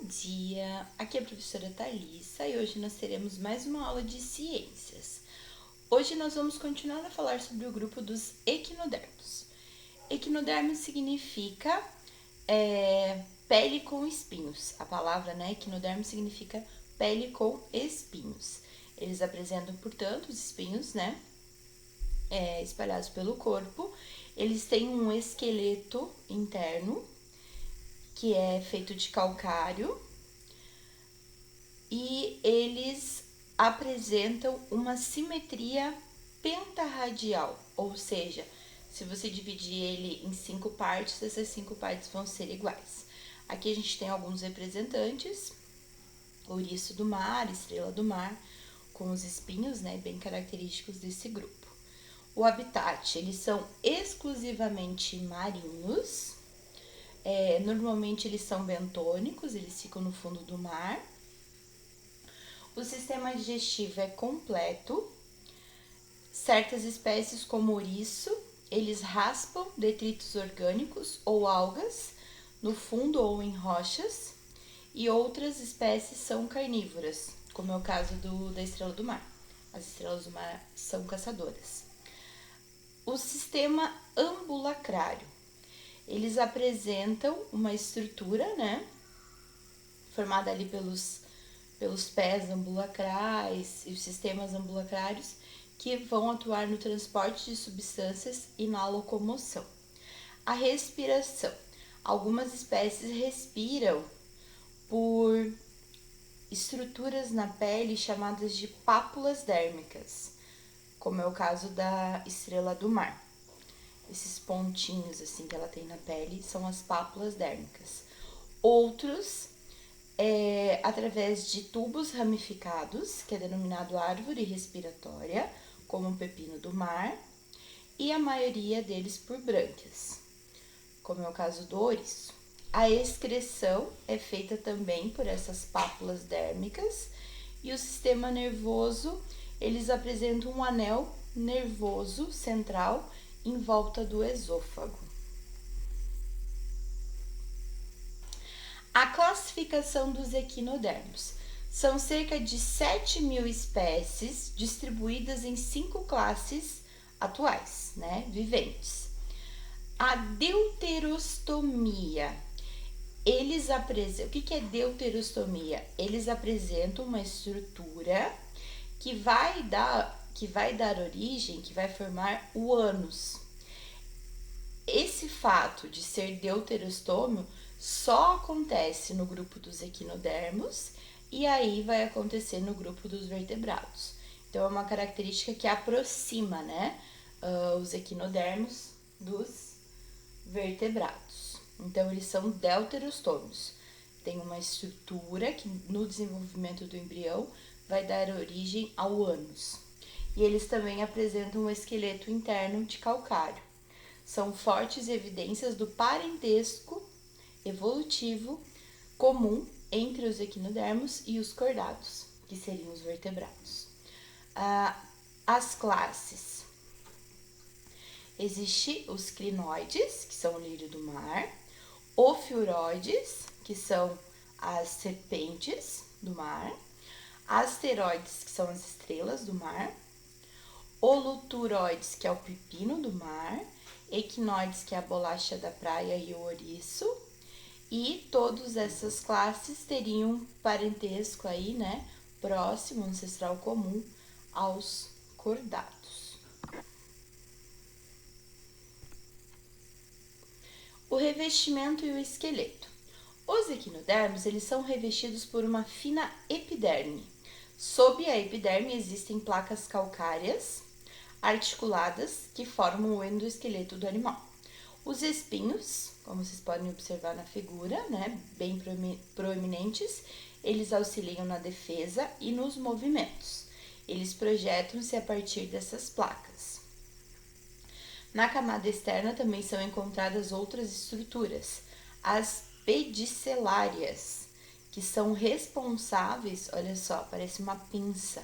dia! Aqui é a professora Thalissa e hoje nós teremos mais uma aula de ciências. Hoje nós vamos continuar a falar sobre o grupo dos equinodermos. Equinodermo significa pele com espinhos. A palavra equinodermo significa pele com espinhos. Eles apresentam, portanto, os espinhos espalhados pelo corpo. Eles têm um esqueleto interno que é feito de calcário, e eles apresentam uma simetria pentarradial, ou seja, se você dividir ele em 5 partes, essas 5 partes vão ser iguais. Aqui a gente tem alguns representantes: ouriço do mar, estrela do mar, com os espinhos, bem característicos desse grupo. O habitat, eles são exclusivamente marinhos. Normalmente eles são bentônicos, eles ficam no fundo do mar. O sistema digestivo é completo. Certas espécies, como ouriço, eles raspam detritos orgânicos ou algas no fundo ou em rochas. E outras espécies são carnívoras, como é o caso da estrela do mar. As estrelas do mar são caçadoras. O sistema ambulacrário. Eles apresentam uma estrutura, formada ali pelos pés ambulacrais e os sistemas ambulacrários, que vão atuar no transporte de substâncias e na locomoção. A respiração. Algumas espécies respiram por estruturas na pele chamadas de pápulas dérmicas, como é o caso da estrela do mar. Esses pontinhos assim que ela tem na pele são as pápulas dérmicas. Outros, através de tubos ramificados, que é denominado árvore respiratória, como o pepino do mar, e a maioria deles por brânquias, como é o caso do ouriço. A excreção é feita também por essas pápulas dérmicas, e o sistema nervoso, eles apresentam um anel nervoso central em volta do esôfago. A classificação dos equinodermos. São cerca de 7.000 espécies distribuídas em 5 classes atuais, viventes. A deuterostomia. O que é deuterostomia? Eles apresentam uma estrutura que vai dar origem, que vai formar o ânus. Esse fato de ser deuterostômio só acontece no grupo dos equinodermos e aí vai acontecer no grupo dos vertebrados. Então, é uma característica que aproxima, os equinodermos dos vertebrados. Então, eles são deuterostômios. Tem uma estrutura que, no desenvolvimento do embrião, vai dar origem ao ânus. E eles também apresentam um esqueleto interno de calcário. São fortes evidências do parentesco evolutivo comum entre os equinodermos e os cordados, que seriam os vertebrados. As classes. Existem os crinoides, que são o lírio do mar, ofiuroides, que são as serpentes do mar, asteroides, que são as estrelas do mar, holuturoides, que é o pepino do mar, equinoides, que é a bolacha da praia e o ouriço, e todas essas classes teriam um parentesco aí, próximo, ancestral comum aos cordados. O revestimento e o esqueleto. Os equinodermos, eles são revestidos por uma fina epiderme. Sob a epiderme existem placas calcárias articuladas que formam o endoesqueleto do animal. Os espinhos, como vocês podem observar na figura, bem proeminentes, eles auxiliam na defesa e nos movimentos. Eles projetam-se a partir dessas placas. Na camada externa também são encontradas outras estruturas, as pedicelárias, que são responsáveis, olha só, parece uma pinça,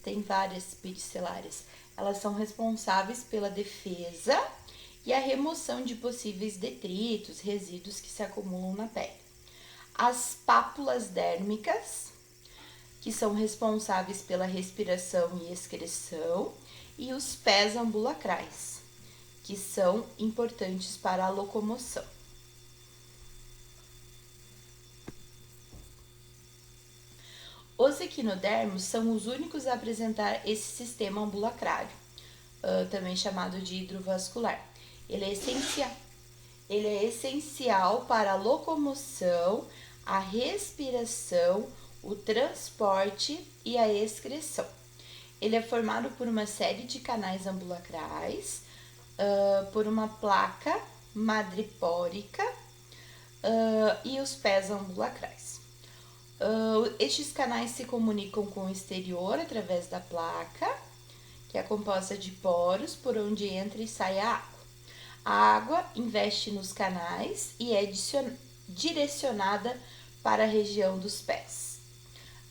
tem várias pedicelárias, elas são responsáveis pela defesa e a remoção de possíveis detritos, resíduos que se acumulam na pele. As pápulas dérmicas, que são responsáveis pela respiração e excreção, e os pés ambulacrais, que são importantes para a locomoção. Os equinodermos são os únicos a apresentar esse sistema ambulacrário, também chamado de hidrovascular. Ele é essencial para a locomoção, a respiração, o transporte e a excreção. Ele é formado por uma série de canais ambulacrais, por uma placa madrepórica e os pés ambulacrais. Estes canais se comunicam com o exterior através da placa, que é composta de poros por onde entra e sai a água. A água investe nos canais e é direcionada para a região dos pés.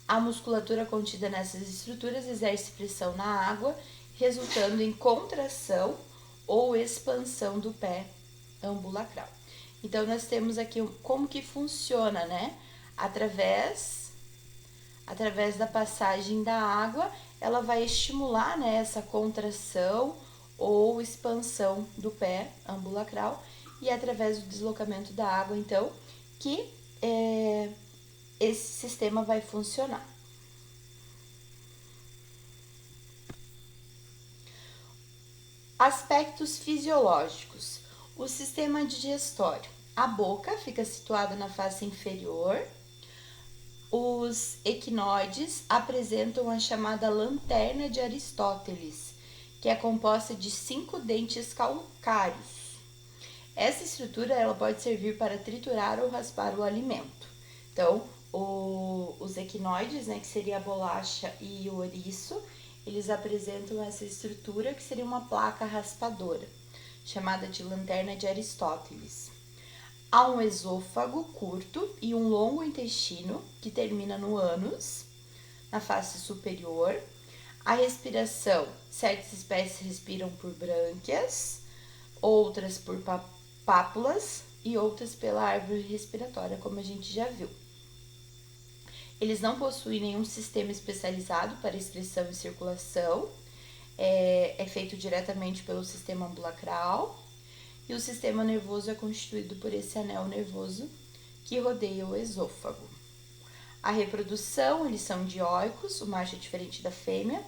A musculatura contida nessas estruturas exerce pressão na água, resultando em contração ou expansão do pé ambulacral. Então, nós temos aqui como que funciona, né? Através da passagem da água, ela vai estimular, né, essa contração ou expansão do pé ambulacral, e através do deslocamento da água, então, que esse sistema vai funcionar. Aspectos fisiológicos. O sistema digestório. A boca fica situada na face inferior. Os equinoides apresentam a chamada lanterna de Aristóteles, que é composta de 5 dentes calcários. Essa estrutura ela pode servir para triturar ou raspar o alimento. Então, os equinoides, né, que seria a bolacha e o ouriço, eles apresentam essa estrutura que seria uma placa raspadora, chamada de lanterna de Aristóteles. Há um esôfago curto e um longo intestino que termina no ânus, na face superior. A respiração, certas espécies respiram por brânquias, outras por pápulas e outras pela árvore respiratória, como a gente já viu. Eles não possuem nenhum sistema especializado para excreção e circulação, é feito diretamente pelo sistema ambulacral, e o sistema nervoso é constituído por esse anel nervoso que rodeia o esôfago. A reprodução, eles são dioicos, o macho é diferente da fêmea.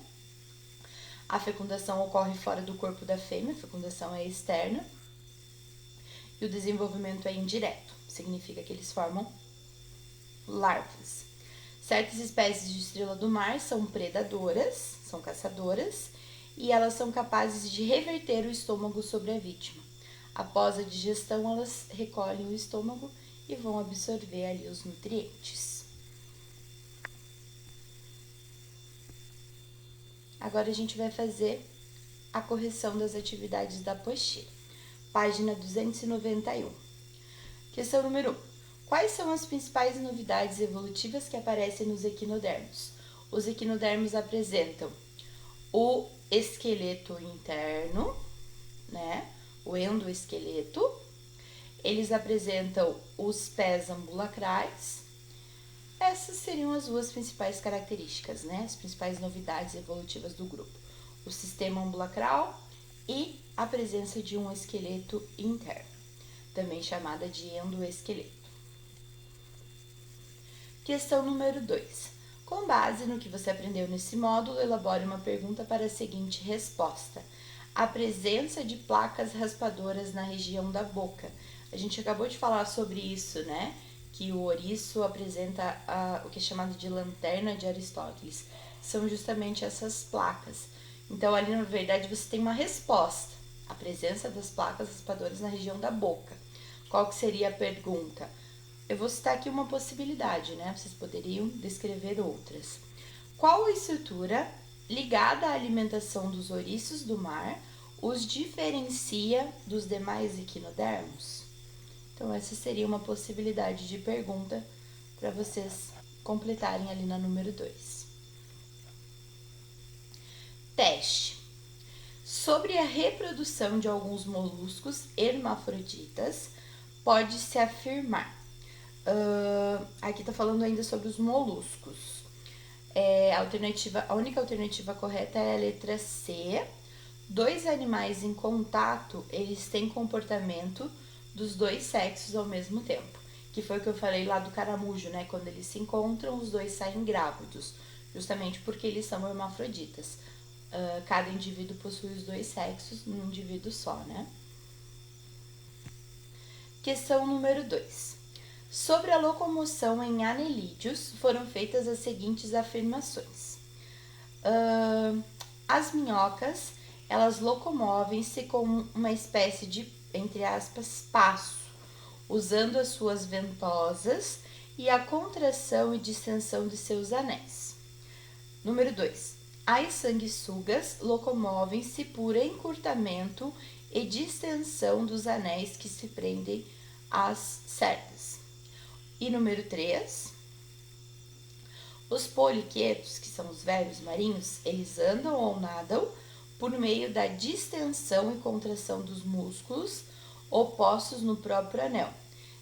A fecundação ocorre fora do corpo da fêmea, a fecundação é externa. E o desenvolvimento é indireto, significa que eles formam larvas. Certas espécies de estrela do mar são predadoras, são caçadoras, e elas são capazes de reverter o estômago sobre a vítima. Após a digestão, elas recolhem o estômago e vão absorver ali os nutrientes. Agora a gente vai fazer a correção das atividades da apostila. Página 291. Questão número 1. Quais são as principais novidades evolutivas que aparecem nos equinodermos? Os equinodermos apresentam o esqueleto interno, né? O endoesqueleto. Eles apresentam os pés ambulacrais. Essas seriam as duas principais características, né? As principais novidades evolutivas do grupo. O sistema ambulacral e a presença de um esqueleto interno, também chamada de endoesqueleto. Questão número 2. Com base no que você aprendeu nesse módulo, elabore uma pergunta para a seguinte resposta. A presença de placas raspadoras na região da boca. A gente acabou de falar sobre isso, né? Que o ouriço apresenta o que é chamado de lanterna de Aristóteles. São justamente essas placas. Então, ali, na verdade, você tem uma resposta. A presença das placas raspadoras na região da boca. Qual que seria a pergunta? Eu vou citar aqui uma possibilidade, né? Vocês poderiam descrever outras. Qual a estrutura ligada à alimentação dos ouriços do mar os diferencia dos demais equinodermos? Então, essa seria uma possibilidade de pergunta para vocês completarem ali na número 2. Teste. Sobre a reprodução de alguns moluscos hermafroditas, pode-se afirmar. Aqui está falando ainda sobre os moluscos. A única alternativa correta é a letra C. Dois animais em contato, eles têm comportamento dos dois sexos ao mesmo tempo. Que foi o que eu falei lá do caramujo, né? Quando eles se encontram, os dois saem grávidos. Justamente porque eles são hermafroditas. Cada indivíduo possui os dois sexos num indivíduo só, né? Questão número 2. Sobre a locomoção em anelídeos, foram feitas as seguintes afirmações. As minhocas, elas locomovem-se com uma espécie de, entre aspas, passo, usando as suas ventosas e a contração e distensão de seus anéis. Número 2. As sanguessugas locomovem-se por encurtamento e distensão dos anéis que se prendem às cerdas. E número 3. Os poliquetos, que são os vermes marinhos, eles andam ou nadam por meio da distensão e contração dos músculos opostos no próprio anel,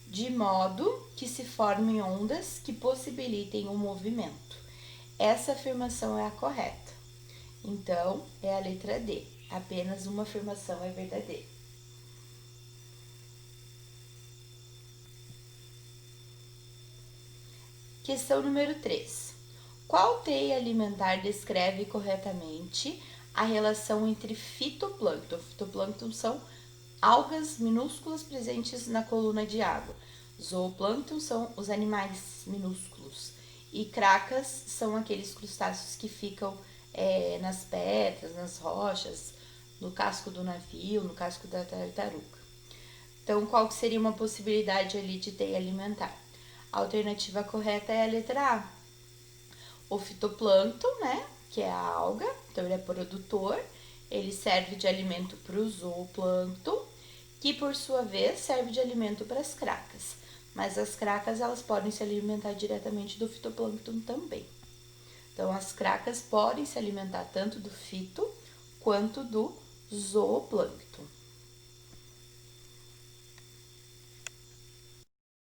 de modo que se formem ondas que possibilitem o movimento. Essa afirmação é a correta. Então, é a letra D. Apenas uma afirmação é verdadeira. Questão número 3. Qual teia alimentar descreve corretamente a relação entre fitoplâncton? Fitoplâncton são algas minúsculas presentes na coluna de água. Zooplâncton são os animais minúsculos. E cracas são aqueles crustáceos que ficam nas pedras, nas rochas, no casco do navio, no casco da tartaruga. Então, qual que seria uma possibilidade ali de teia alimentar? A alternativa correta é a letra A. O fitoplâncton, né, que é a alga, então ele é produtor, ele serve de alimento para o zooplâncton, que por sua vez serve de alimento para as cracas. Mas as cracas, elas podem se alimentar diretamente do fitoplâncton também. Então, as cracas podem se alimentar tanto do fito quanto do zooplâncton.